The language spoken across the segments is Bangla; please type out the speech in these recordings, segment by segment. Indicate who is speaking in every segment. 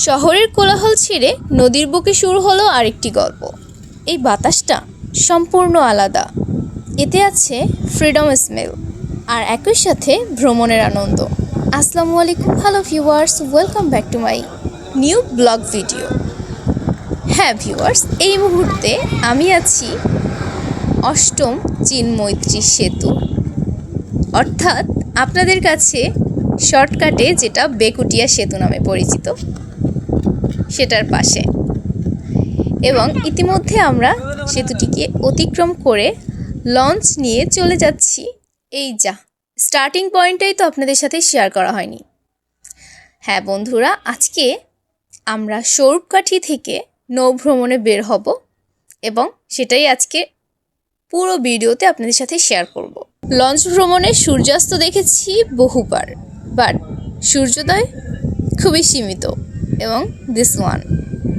Speaker 1: শহরের কোলাহল ছেড়ে নদীর বুকে শুরু হলো আরেকটি গল্প। এই বাতাসটা সম্পূর্ণ আলাদা। এতে আছে ফ্রিডম স্মেল আর একই সাথে ভ্রমণের আনন্দ। আসসালামু আলাইকুম, hello viewers, welcome back to my new blog video. হ্যাঁ ভিউয়ার্স, এই মুহূর্তে আমি আছি অষ্টম চীন মৈত্রী সেতু, অর্থাৎ আপনাদের কাছে শর্টকাটে যেটা বেকুটিয়া সেতু নামে পরিচিত, সেটার পাশে। এবং ইতিমধ্যে আমরা সেতুটিকে অতিক্রম করে লঞ্চ নিয়ে চলে যাচ্ছি। এই যা স্টার্টিং পয়েন্টটাই তো আপনাদের সাথে শেয়ার করা হয়নি। হ্যাঁ বন্ধুরা, আজকে আমরা স্বরূপকাঠি থেকে নৌভ্রমণে বের হব এবং সেটাই আজকে পুরো ভিডিওতে আপনাদের সাথে শেয়ার করব। লঞ্চ ভ্রমণে সূর্যাস্ত দেখেছি বহুবার, বাট সূর্যোদয় খুবই সীমিত। এবং দিস ওয়ান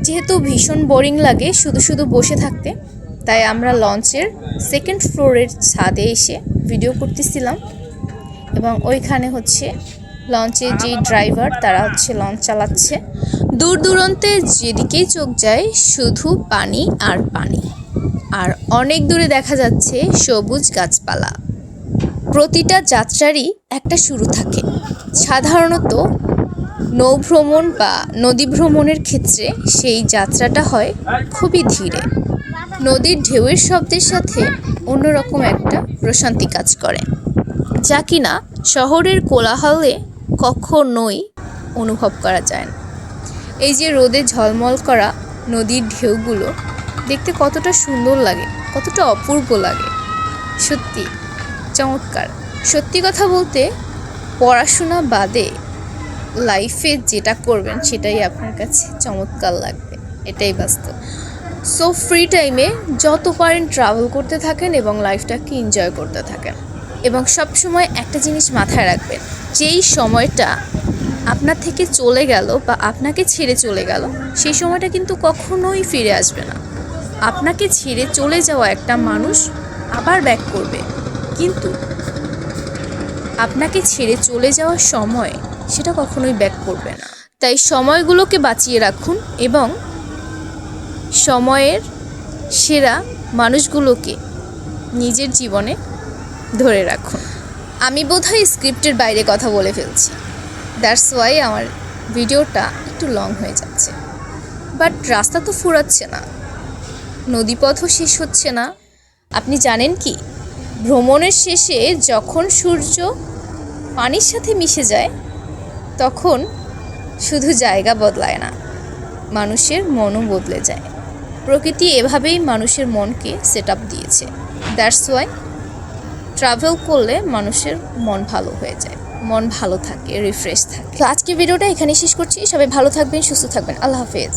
Speaker 1: যেহেতু ভীষণ বোরিং লাগে শুধু শুধু বসে থাকতে, তাই আমরা লঞ্চের সেকেন্ড ফ্লোরের ছাদে এসে ভিডিও করতেছিলাম। এবং ওইখানে হচ্ছে লঞ্চের যে ড্রাইভার, তারা হচ্ছে লঞ্চ চালাচ্ছে। দূর দূরান্তে যেদিকেই চোখ যায় শুধু পানি আর পানি, আর অনেক দূরে দেখা যাচ্ছে সবুজ গাছপালা। প্রতিটা যাত্রারই একটা শুরু থাকে। সাধারণত নৌভ্রমণ বা নদী ভ্রমণের ক্ষেত্রে সেই যাত্রাটা হয় খুবই ধীরে। নদীর ঢেউয়ের শব্দের সাথে অন্যরকম একটা প্রশান্তি কাজ করে, যা কিনা শহরের কোলাহলে কখনোই অনুভব করা যায় না। এই যে রোদে ঝলমল করা নদীর ঢেউগুলো দেখতে কতটা সুন্দর লাগে, কতটা অপূর্ব লাগে, সত্যি চমৎকার। সত্যি কথা বলতে, পড়াশোনা বাদে লাইফে যেটা করবেন সেটাই আপনার কাছে চমৎকার লাগবে, এটাই বাস্তব। সো ফ্রি টাইমে যত পারেন ট্রাভেল করতে থাকেন এবং লাইফটাকে এনজয় করতে থাকেন। এবং সব সময় একটা জিনিস মাথায় রাখবেন, যেই সময়টা আপনার থেকে চলে গেল বা আপনাকে ছেড়ে চলে গেল, সেই সময়টা কিন্তু কখনোই ফিরে আসবে না। আপনাকে ছেড়ে চলে যাওয়া একটা মানুষ আবার ব্যাক করবে, কিন্তু আপনাকে ছেড়ে চলে যাওয়ার সময় সেটা কখনোই ব্যাক করবে না। তাই সময়গুলোকে বাঁচিয়ে রাখুন এবং সময়ের সেরা মানুষগুলোকে নিজের জীবনে ধরে রাখুন। আমি বোধহয় স্ক্রিপ্টের বাইরে কথা বলে ফেলছি, দ্যাটস ওয়াই আমার ভিডিওটা একটু লং হয়ে যাচ্ছে। বাট রাস্তা তো ফুরাচ্ছে না, নদীপথও শেষ হচ্ছে না। আপনি জানেন কি, ভ্রমণের শেষে যখন সূর্য পানির সাথে মিশে যায়, তখন শুধু জায়গা বদলায় না, মানুষের মনও বদলে যায়। প্রকৃতি এভাবেই মানুষের মনকে সেট আপ দিয়েছে। দ্যাটস ওয়াই ট্রাভেল করলে মানুষের মন ভালো হয়ে যায়, মন ভালো থাকে, রিফ্রেশ থাকে। তো আজকে ভিডিওটা এখানেই শেষ করছি। সবাই ভালো থাকবেন, সুস্থ থাকবেন। আল্লাহ হাফেজ।